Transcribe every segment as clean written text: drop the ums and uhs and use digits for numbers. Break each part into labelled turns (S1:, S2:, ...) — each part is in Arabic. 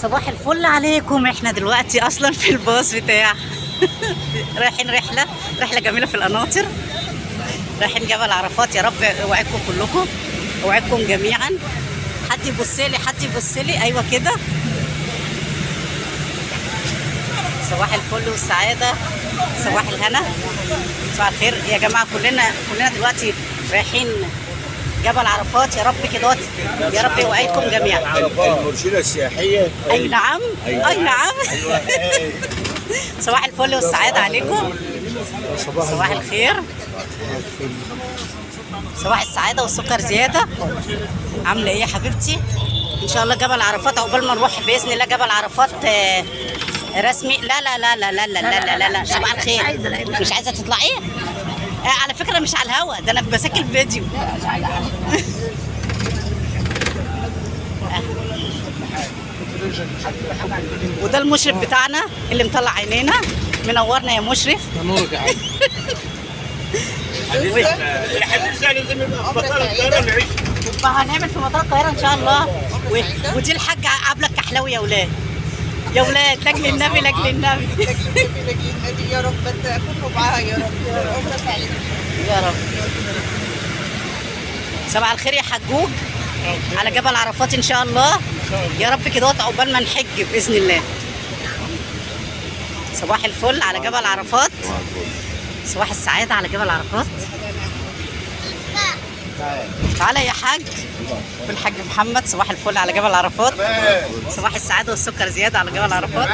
S1: صباح الفل عليكم. احنا دلوقتي اصلا في الباص بتاع رايحين رحله جميله في القناطر، رايحين جبل عرفات. يا رب اوعدكم كلكم، اوعدكم جميعا. حد يبص لي، حد يبص لي، ايوه كده. صباح الفل والسعاده، صباح الهنا، صباح الخير يا جماعه. كلنا دلوقتي رايحين جبل عرفات. يا رب كده، يا رب يوعدكم جميعا.
S2: المرشده السياحيه.
S1: اي نعم، اي نعم. صباح الفل والسعاده عليكم، صباح الخير، صباح السعاده والسكر زياده. عامله ايه يا حبيبتي؟ ان شاء الله جبل عرفات عقبال ما نروح باذن الله جبل عرفات رسمي. لا لا لا لا لا لا لا لا لا. صباح الخير. مش عايزه تطلعي؟ على فكره مش على الهوا ده، انا بسجل فيديو. وده المشرف بتاعنا اللي مطلع عينينا، منورنا يا مشرف.
S3: نورك يا حاج.
S1: هنعمل في مطار القاهره ان شاء الله. ودي الحاجه عبله الكحلاوي. يا ولاد يا ولاد، لاجل النبي، لاجل النبي،
S4: لاجل النبي يا رب. انت كله معاها يا رب، يا عمرك عليك
S1: يا رب. صباح الخير يا حجوج على جبل عرفات ان شاء الله. يا رب كده عقبال ما نحج باذن الله. صباح الفل على جبل عرفات، صباح السعاده على جبل عرفات. تعالى يا حاج والحاج محمد. صباح الفل على جبل عرفات، صباح السعاده والسكر زياده على جبل عرفات.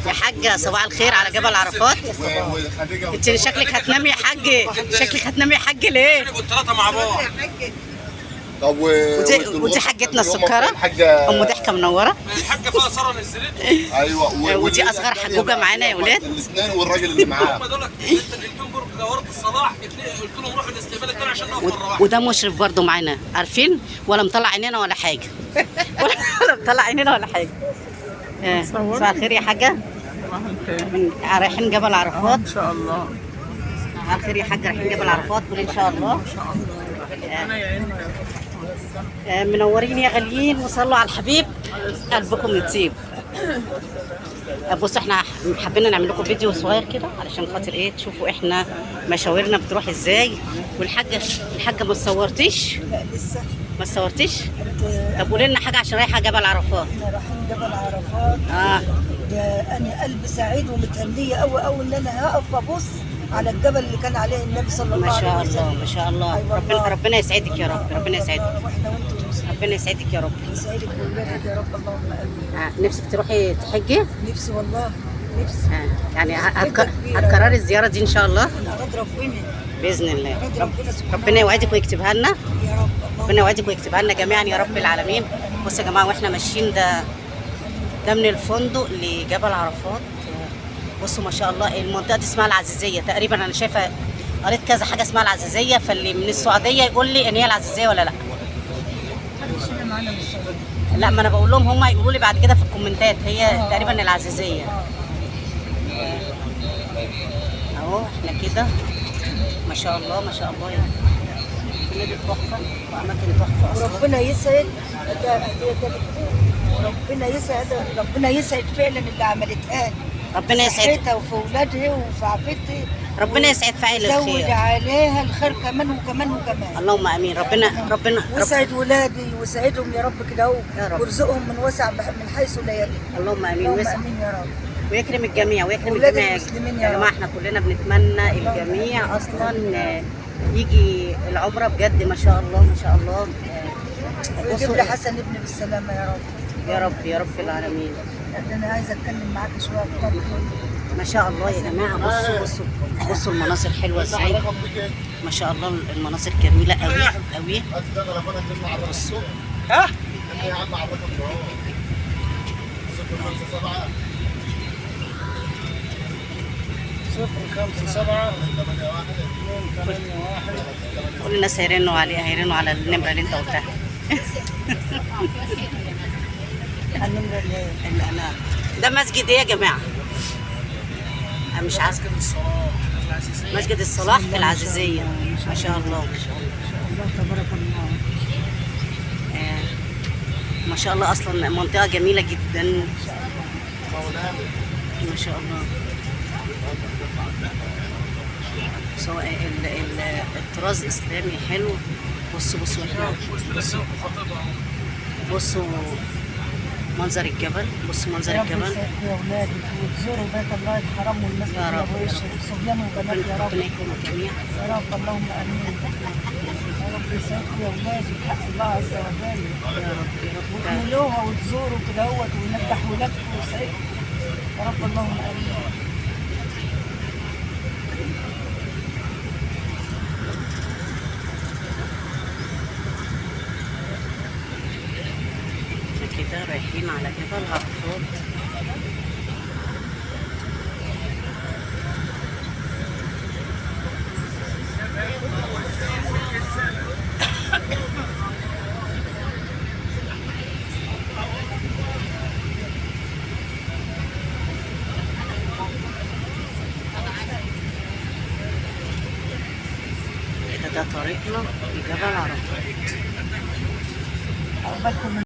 S1: يا حاجه صباح الخير على جبل عرفات. انت شكلك هتنامي يا حاج، شكلك هتنامي يا حاج. ليه؟
S3: الثلاثه مع بعض.
S2: طب
S1: ودي حاجتنا السكره ام ضحكه منوره.
S3: الحاجه فيها ساره نزلت.
S2: ايوه.
S1: ودي اصغر حجوجه معانا يا ولاد.
S2: الاثنين والراجل اللي معاه.
S3: هم دول التلتين جواره الصلاح. قلت لهم روحوا الاستقبال الثاني عشان نقف مره واحده.
S1: وده مشرف برضو معانا، عارفين؟ ولا مطلع عينينا ولا حاجه. ولا مطلع عينينا ولا حاجه. صباح الخير يا حاجه. رايحين جبل عرفات
S4: ان شاء الله.
S1: صباح الخير يا حاجه. رايحين جبل عرفات قولي ان شاء الله. منورين يا غاليين، وصلوا على الحبيب قلبكم يطيب. بصوا احنا حابين نعمل لكم فيديو صغير كده علشان خاطر ايه تشوفوا احنا مشاورنا بتروح ازاي. والحاجه ما صورتيش؟
S4: لا لسه
S1: ما صورتيش؟ طب قولي لنا حاجه عشان رايحه جبل عرفات.
S4: احنا رايحين جبل عرفات. انا قلبي سعيد ومتهنيه قوي قوي ان انا هقف ابص على الجبل اللي كان عليه النبي صلى الله عليه وسلم.
S1: ما شاء الله ما شاء الله.
S4: أيوة
S1: ربنا يسعدك يا رب، ربنا يسعدك.
S4: واحنا وانتم
S1: ربنا يسعدك يا رب.
S4: يسعدك ويبارك يا رب. اللهم امين.
S1: نفسك تروحي تحجي؟
S4: نفسي والله نفسي.
S1: يعني هتكرري الزياره دي ان شاء الله
S4: انا راضي ربنا
S1: باذن الله.
S4: ربنا سبحانه
S1: ربنا يوعدك ويكتبها لنا
S4: يا رب.
S1: ربنا يوعدك ويكتبها لنا جميعا يا رب العالمين. بصوا يا جماعه واحنا ماشيين ده من الفندق لجبل عرفات. بصوا ما شاء الله المنطقه دي اسمها العزيزيه تقريبا. انا شايفه قريت كذا حاجه اسمها العزيزيه، فاللي من السعوديه يقول لي ان هي العزيزيه ولا لا. لا ما انا بقول لهم، هم يقولوا لي بعد كده في الكومنتات هي تقريبا العزيزيه. اهو احنا كده ما شاء الله ما شاء الله. نادي تحفه واماكن تحفه اصلا.
S4: وربنا يسعد ربنا يسعد فعلا اللي عملتها لي.
S1: ربنا يسعد
S4: صحتها وفي اولادها وفي عافيتها.
S1: ربنا يسعد فاعل الخير.
S4: زود عليها الخير كمان وكمان وكمان.
S1: اللهم امين. ربنا
S4: وسعد ولادي وسعدهم يا رب كده اهو.
S1: يا رب.
S4: وارزقهم من وسع من حيث لا يدري.
S1: اللهم امين.
S4: اللهم امين يا رب.
S1: ويكرم الجميع ويكرم
S4: ولاد
S1: الجميع
S4: المسلمين
S1: يا جماعه. احنا كلنا بنتمنى الجميع اصلا يجي العمره بجد. ما شاء الله ما شاء الله.
S4: ويجيب لي حسن ابني بالسلامه يا رب.
S1: يا رب يا رب العالمين.
S4: انا عايزه اتكلم معاك شويه اكتر.
S1: ما شاء الله يا جماعه. بصوا المناظر حلوه ازاي. ما شاء الله المناظر جميله قوي قوي. بصوا
S3: ها؟
S2: 057
S1: كل الناس هيرنوا على النمره اللي انت قلتها.
S4: النمره اللي
S1: لا ده مسجد ايه يا جماعه؟ انا مش عارفه. مسجد الصلاح في العزيزيه. ما شاء الله ما شاء الله
S4: الله تبارك الله.
S1: ما شاء الله، اصلا منطقه جميله جدا ما شاء الله. سواء الطراز اسلامي حلو. بصوا بصوا منظر الجبل، بصوا منظر الجبل.
S4: يا اولادي وتزوروا بيت الله الحرام والمسجد
S1: يا رب
S4: النبوي، صبيان وبنات يا رب.
S1: ربنا يكرمكم جميعا.
S4: يا رب اللهم امين. يا رب يسعدكم يا اولادي بحق الله عز وجل.
S1: يا رب
S4: وتملوها وتزوروا كده وينجح ولادكم ويسعدكم يا رب اللهم امين.
S1: كده رايحين على جبل عرفات. كده ده طريقنا لجبل عرفات.
S4: عقبالكم